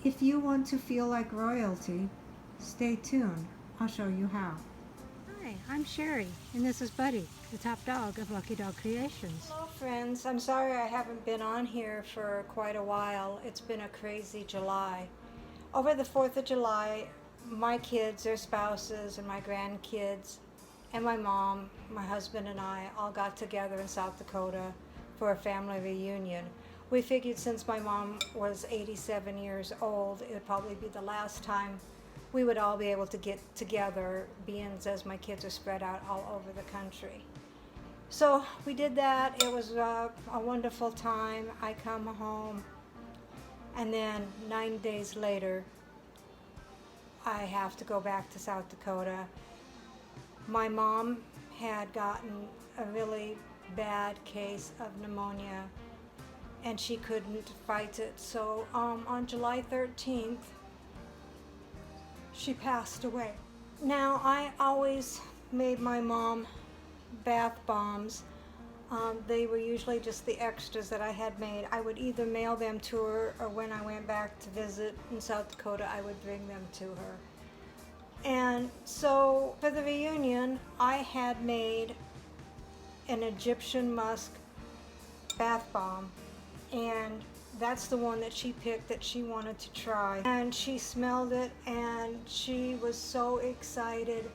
If you want to feel like royalty, stay tuned. I'll show you how. Hi, I'm Sherry, and this is Buddy, the top dog of Lucky Dog Creations. Hello, friends. I'm sorry I haven't been on here for quite a while. It's been a crazy July. Over the 4th of July, my kids, their spouses, and my grandkids, and my mom, my husband, and I all got together in South Dakota for a family reunion. We figured since my mom was 87 years old, it would probably be the last time we would all be able to get together, being as my kids are spread out all over the country. So we did that. It was a wonderful time. I come home, and then 9 days later, I have to go back to South Dakota. My mom had gotten a really bad case of pneumonia, and she couldn't fight it. So on July 13th, she passed away. Now, I always made my mom bath bombs. They were usually just the extras that I had made. I would either mail them to her, or when I went back to visit in South Dakota, I would bring them to her. And so for the reunion, I had made an Egyptian Musk bath bomb, and that's the one that she picked that she wanted to try. And she smelled it, and she was so excited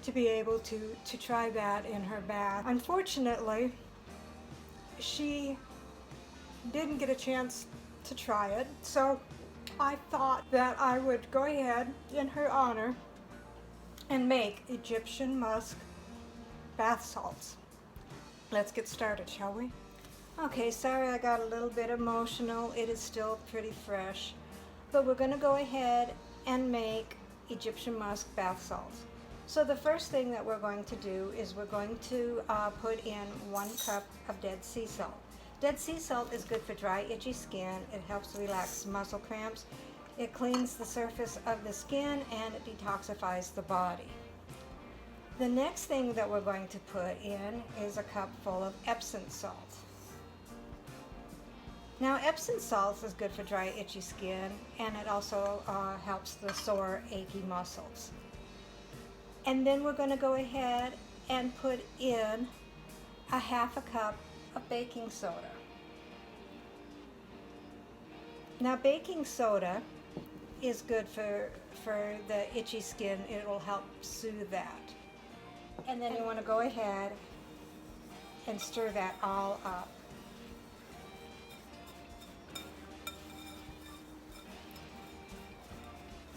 to be able to try that in her bath. Unfortunately, she didn't get a chance to try it, so I thought that I would go ahead in her honor and make Egyptian Musk bath salts. Let's get started, shall we? Okay, sorry I got a little bit emotional. It is still pretty fresh. But we're going to go ahead and make Egyptian Musk bath salts. So the first thing that we're going to do is we're going to put in 1 cup of dead sea salt. Dead sea salt is good for dry, itchy skin. It helps relax muscle cramps. It cleans the surface of the skin, and it detoxifies the body. The next thing that we're going to put in is a cup full of Epsom salt. Now, Epsom salt is good for dry, itchy skin, and it also helps the sore, achy muscles. And then we're going to go ahead and put in a 1/2 cup of baking soda. Now, baking soda is good for the itchy skin. It will help soothe that. And then you want to go ahead and stir that all up.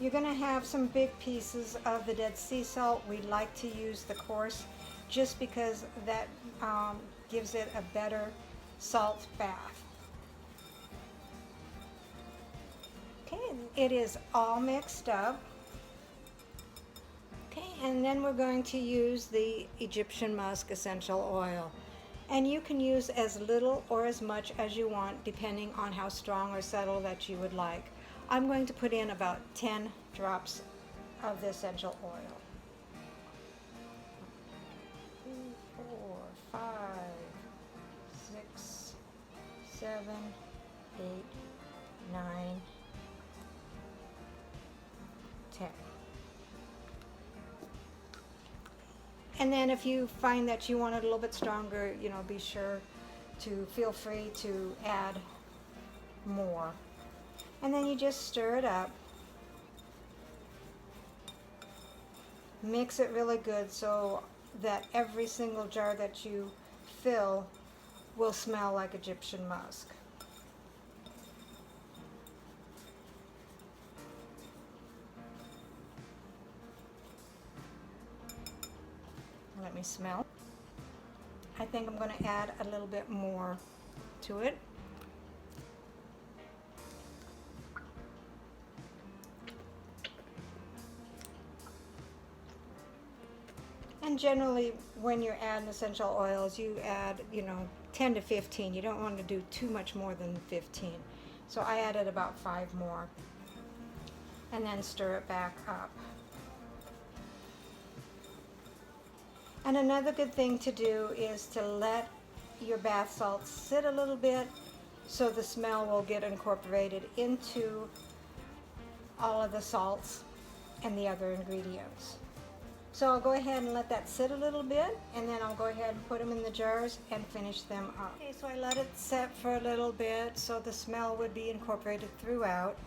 You're going to have some big pieces of the dead sea salt. We like to use the coarse just because that gives it a better salt bath. Okay, it is all mixed up. Okay, and then we're going to use the Egyptian Musk essential oil. And you can use as little or as much as you want, depending on how strong or subtle that you would like. I'm going to put in about 10 drops of the essential oil. 2, 4, 5, 6, 7, 8, 9, 10. And then if you find that you want it a little bit stronger, be sure to feel free to add more. And then you just stir it up. Mix it really good so that every single jar that you fill will smell like Egyptian musk. Let me smell. I think I'm going to add a little bit more to it. And generally, when you're adding essential oils, you add, 10 to 15. You don't want to do too much more than 15. So I added about 5 more. And then stir it back up. And another good thing to do is to let your bath salts sit a little bit so the smell will get incorporated into all of the salts and the other ingredients. So I'll go ahead and let that sit a little bit, and then I'll go ahead and put them in the jars and finish them up. Okay, so I let it set for a little bit so the smell would be incorporated throughout.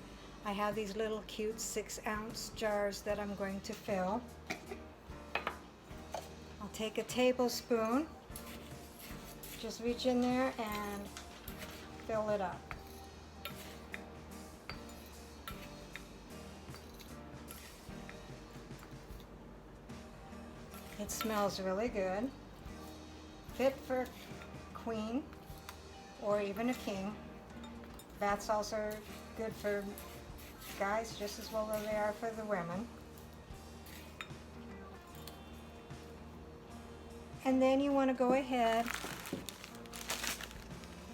I have these little cute 6-ounce jars that I'm going to fill. I'll take a tablespoon, just reach in there and fill it up. It smells really good. Fit for queen or even a king. Bath salts are good for guys just as well as they are for the women. And then you want to go ahead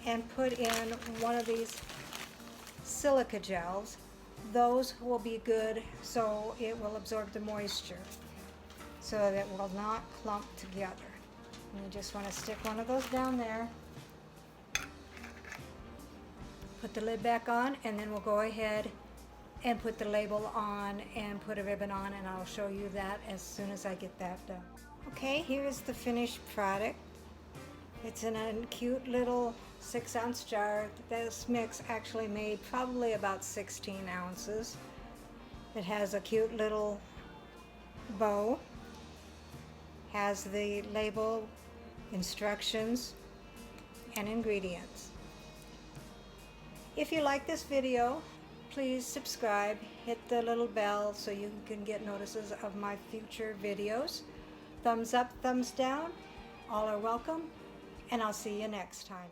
and put in one of these silica gels. Those will be good so it will absorb the moisture, so that it will not clump together. And you just want to stick one of those down there. Put the lid back on, and then we'll go ahead and put the label on and put a ribbon on, and I'll show you that as soon as I get that done. Okay, here is the finished product. It's in a cute little 6-ounce jar. This mix actually made probably about 16 ounces. It has a cute little bow, has the label, instructions, and ingredients. If you like this video, please subscribe, hit the little bell so you can get notices of my future videos. Thumbs up, thumbs down, all are welcome, and I'll see you next time.